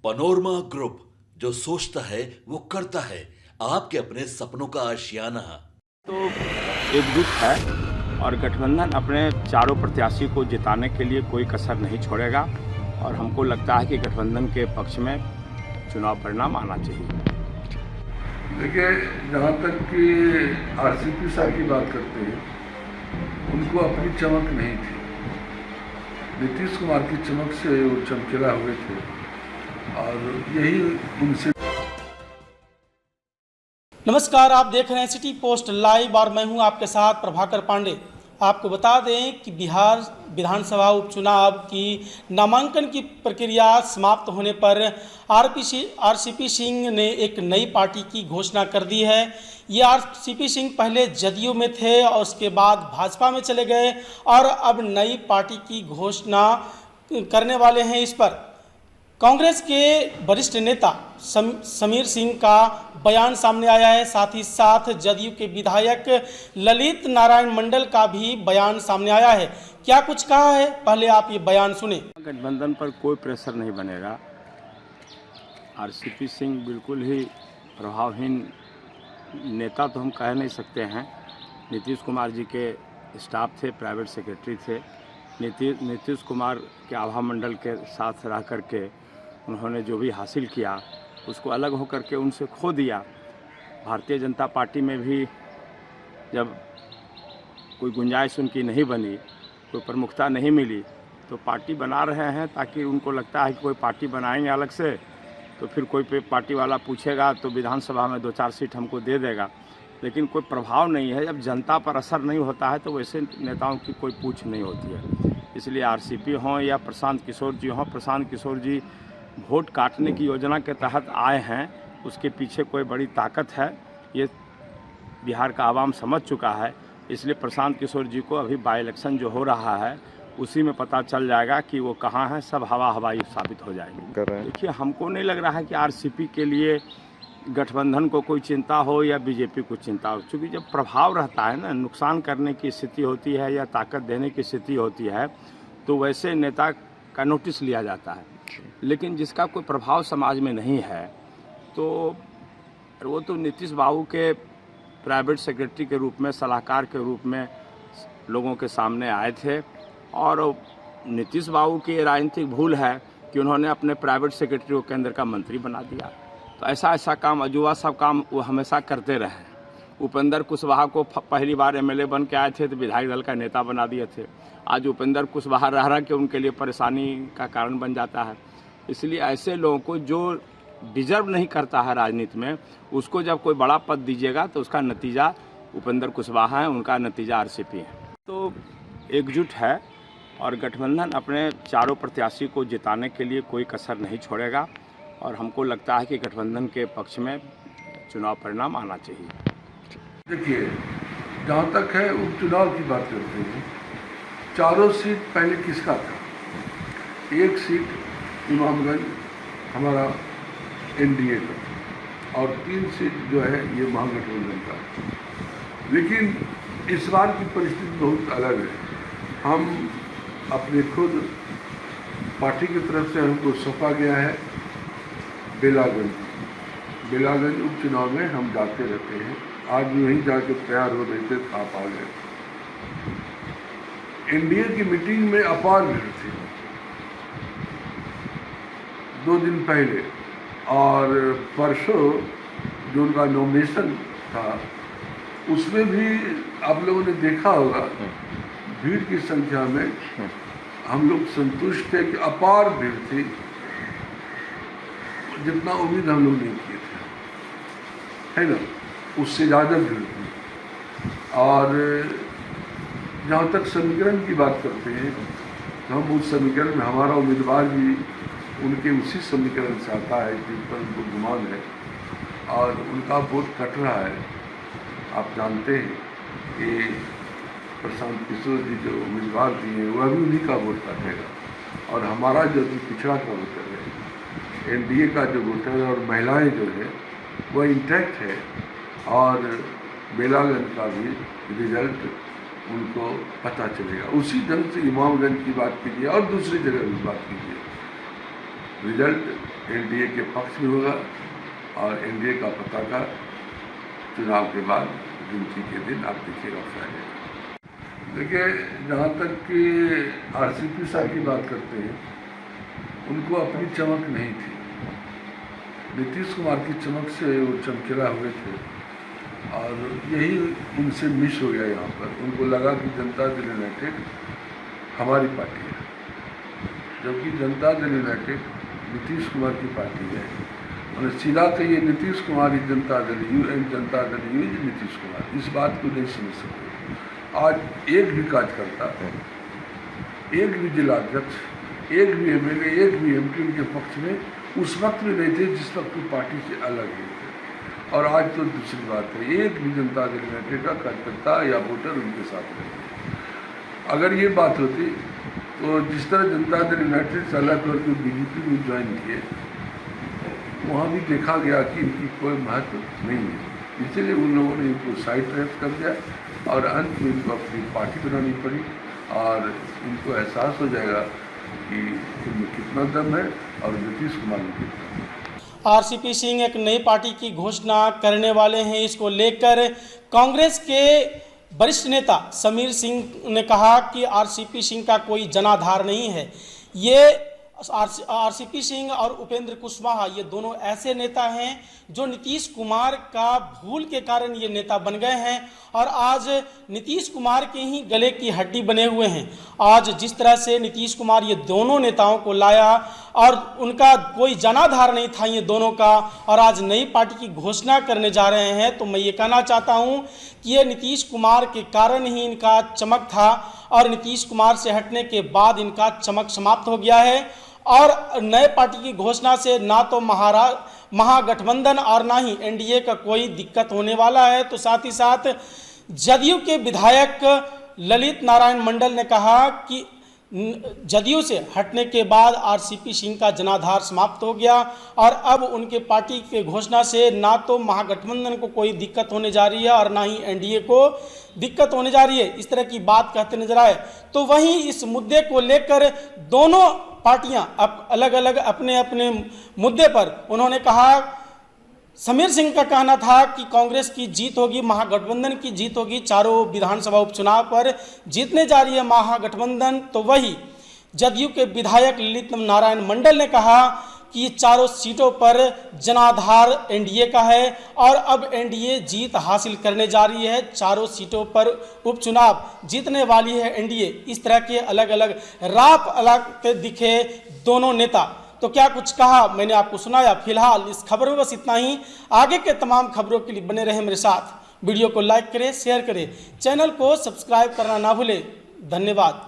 Panorama group, जो सोचता है वो करता है। आपके अपने सपनों का आशियाना। तो एकजुट है और गठबंधन अपने चारों प्रत्याशी को जिताने के लिए कोई कसर नहीं छोड़ेगा और हमको लगता है कि गठबंधन के पक्ष में चुनाव परिणाम आना चाहिए। देखिए, जहाँ तक कि आरसीपी साहब की बात करते हैं, उनको अपनी चमक नहीं थी। नीतीश कुमार की चमक से वो चमकीला हुए थे और यही उनसे। नमस्कार, आप देख रहे हैं सिटी पोस्ट लाइव और मैं हूं आपके साथ प्रभाकर पांडे। आपको बता दें कि बिहार विधानसभा उपचुनाव की नामांकन की प्रक्रिया समाप्त होने पर आरसीपी सिंह ने एक नई पार्टी की घोषणा कर दी है। ये आरसीपी सिंह पहले जदयू में थे और उसके बाद भाजपा में चले गए और अब नई पार्टी की घोषणा करने वाले हैं। इस पर कांग्रेस के वरिष्ठ नेता समीर सिंह का बयान सामने आया है। साथ ही साथ जदयू के विधायक ललित नारायण मंडल का भी बयान सामने आया है। क्या कुछ कहा है, पहले आप ये बयान सुने। गठबंधन पर कोई प्रेशर नहीं बनेगा। आरसीपी सिंह बिल्कुल ही प्रभावहीन नेता तो हम कह नहीं सकते हैं। नीतीश कुमार जी के स्टाफ थे, प्राइवेट सेक्रेटरी थे। नीतीश कुमार के आभा मंडल के साथ रह करके उन्होंने जो भी हासिल किया उसको अलग होकर के उनसे खो दिया। भारतीय जनता पार्टी में भी जब कोई गुंजाइश उनकी नहीं बनी, कोई प्रमुखता नहीं मिली, तो पार्टी बना रहे हैं ताकि उनको लगता है कि कोई पार्टी बनाएंगे अलग से तो फिर कोई पार्टी वाला पूछेगा तो विधानसभा में 2-4 सीट हमको दे देगा, लेकिन कोई प्रभाव नहीं है। जब जनता पर असर नहीं होता है तो वैसे नेताओं की कोई पूछ नहीं होती है। इसलिए आरसीपी हों या प्रशांत किशोर जी हों, प्रशांत किशोर जी वोट काटने की योजना के तहत आए हैं, उसके पीछे कोई बड़ी ताकत है, ये बिहार का आवाम समझ चुका है। इसलिए प्रशांत किशोर जी को अभी बाई इलेक्शन जो हो रहा है उसी में पता चल जाएगा कि वो कहाँ हैं, सब हवाई साबित हो जाएगी। देखिए, हमको नहीं लग रहा है कि आरसीपी के लिए गठबंधन को कोई चिंता हो या बीजेपी को चिंता हो, क्योंकि जब प्रभाव रहता है ना, नुकसान करने की स्थिति होती है या ताकत देने की स्थिति होती है तो वैसे नेता का नोटिस लिया जाता है। लेकिन जिसका कोई प्रभाव समाज में नहीं है तो वो तो नीतीश बाबू के प्राइवेट सेक्रेटरी के रूप में, सलाहकार के रूप में लोगों के सामने आए थे और नीतीश बाबू की राजनीतिक भूल है कि उन्होंने अपने प्राइवेट सेक्रेटरी को केंद्र का मंत्री बना दिया। तो ऐसा काम, अजूबा सब काम वो हमेशा करते रहे। उपेंद्र कुशवाहा को पहली बार एमएलए बन के आए थे तो विधायक दल का नेता बना दिए थे। आज उपेंद्र कुशवाहा रह के उनके लिए परेशानी का कारण बन जाता है। इसलिए ऐसे लोगों को जो डिजर्व नहीं करता है राजनीति में, उसको जब कोई बड़ा पद दीजिएगा तो उसका नतीजा उपेंद्र कुशवाहा है, उनका नतीजा आरसीपी है। तो एकजुट है और गठबंधन अपने चारों प्रत्याशी को जिताने के लिए कोई कसर नहीं छोड़ेगा और हमको लगता है कि गठबंधन के पक्ष में चुनाव परिणाम आना चाहिए। देखिए, जहाँ तक है उपचुनाव की बात करते हैं, चारों सीट पहले किसका था? एक सीट इमामगंज हमारा एनडीए का और 3 सीट जो है ये महागठबंधन का। लेकिन इस बार की परिस्थिति बहुत अलग है। हम अपने खुद पार्टी की तरफ से हमको सौंपा गया है बेलागंज उपचुनाव में हम जाते रहते हैं। आज वहीं जाके तैयार हो रहे थे, आप आ गए। एनडीए की मीटिंग में अपार भीड़ थी 2 दिन पहले, और परसों जो उनका नॉमिनेशन था उसमें भी आप लोगों ने देखा होगा भीड़ की संख्या में हम लोग संतुष्ट थे कि अपार भीड़ थी, जितना उम्मीद हम लोग नहीं किए थे, है ना, उससे ज़्यादा भीड़ थी। और जहाँ तक समीकरण की बात करते हैं तो हम उस समीकरण में हमारा उम्मीदवार भी उनके उसी समीकरण से आता है जिस पर उनको गुमान है और उनका वोट कट रहा है। आप जानते हैं कि प्रशांत किशोर जी जो उम्मीदवार दिए वह भी उन्हीं का वोट कटेगा और हमारा जो भी पिछड़ा का वोटर है, एनडीए का जो वोटर है और महिलाएं जो है वह इंटैक्ट है और बेलागंज का भी रिजल्ट उनको पता चलेगा। उसी ढंग से इमामगंज की बात कीजिए और दूसरी जगह भी बात कीजिए, रिजल्ट एनडीए के पक्ष में होगा और एनडीए का पताका चुनाव के बाद गिनती के दिन आप देखिएगा फैलेगा। देखिए, जहाँ तक कि आरसीपी साहब की बात करते हैं, उनको अपनी चमक नहीं थी। नीतीश कुमार की चमक से वो चमकीला हुए थे और यही उनसे मिस हो गया। यहाँ पर उनको लगा कि जनता दल यूनाइटेड हमारी पार्टी है, जबकि जनता दल यूनाइटेड नीतीश कुमार की पार्टी है। उन्हें सीधा कहिए नीतीश कुमार ही जनता दल जनता दल यू नीतीश कुमार, इस बात को नहीं समझ सकते। आज एक भी कार्यकर्ता, एक भी जिलाध्यक्ष, एक भी एमएलए, एक भी एमपी उनके पक्ष में उस वक्त भी नहीं थे जिस वक्त पार्टी से अलग ही थे। और आज तो दूसरी बात है, एक भी जनता दल यूनाइटेड का कार्यकर्ता या वोटर उनके साथ नहीं। अगर ये बात होती तो जिस तरह जनता दल यूनाइटेड से अलग करके बीजेपी में ज्वाइन किए, वहाँ भी देखा गया कि इनकी कोई महत्व नहीं है, इसलिए उन लोगों ने इनको साइड ट्रैक कर दिया और अंत में इनको अपनी पार्टी बनानी पड़ी और इनको एहसास हो जाएगा कि इनमें कितना दम है और नीतीश कुमार में कितना दम। आरसीपी सिंह एक नई पार्टी की घोषणा करने वाले हैं। इसको लेकर कांग्रेस के वरिष्ठ नेता समीर सिंह ने कहा कि आरसीपी सिंह का कोई जनाधार नहीं है। ये आरसीपी सिंह और उपेंद्र कुशवाहा ये दोनों ऐसे नेता हैं जो नीतीश कुमार का भूल के कारण ये नेता बन गए हैं और आज नीतीश कुमार के ही गले की हड्डी बने हुए हैं। आज जिस तरह से नीतीश कुमार ये दोनों नेताओं को लाया और उनका कोई जनाधार नहीं था ये दोनों का, और आज नई पार्टी की घोषणा करने जा रहे हैं, तो मैं ये कहना चाहता हूँ कि ये नीतीश कुमार के कारण ही इनका चमक था और नीतीश कुमार से हटने के बाद इनका चमक समाप्त हो गया है। और नए पार्टी की घोषणा से ना तो महागठबंधन और ना ही एनडीए का कोई दिक्कत होने वाला है। तो साथ ही साथ जदयू के विधायक ललित नारायण मंडल ने कहा कि जदयू से हटने के बाद आरसीपी सिंह का जनाधार समाप्त हो गया और अब उनके पार्टी के घोषणा से ना तो महागठबंधन को कोई दिक्कत होने जा रही है और ना ही एनडीए को दिक्कत होने जा रही है, इस तरह की बात कहते नजर आए। तो वहीं इस मुद्दे को लेकर दोनों पार्टियां अब अलग अलग अपने अपने मुद्दे पर उन्होंने कहा। समीर सिंह का कहना था कि कांग्रेस की जीत होगी, महागठबंधन की जीत होगी, चारों विधानसभा उपचुनाव पर जीतने जा रही है महागठबंधन। तो वही जदयू के विधायक ललित नारायण मंडल ने कहा कि चारों सीटों पर जनाधार एनडीए का है और अब एनडीए जीत हासिल करने जा रही है, चारों सीटों पर उपचुनाव जीतने वाली है एनडीए। इस तरह के अलग अलग राप अलग दिखे दोनों नेता। तो क्या कुछ कहा मैंने आपको सुनाया। फिलहाल इस खबर में बस इतना ही। आगे के तमाम खबरों के लिए बने रहे मेरे साथ। वीडियो को लाइक करें, शेयर करें, चैनल को सब्सक्राइब करना ना भूलें। धन्यवाद।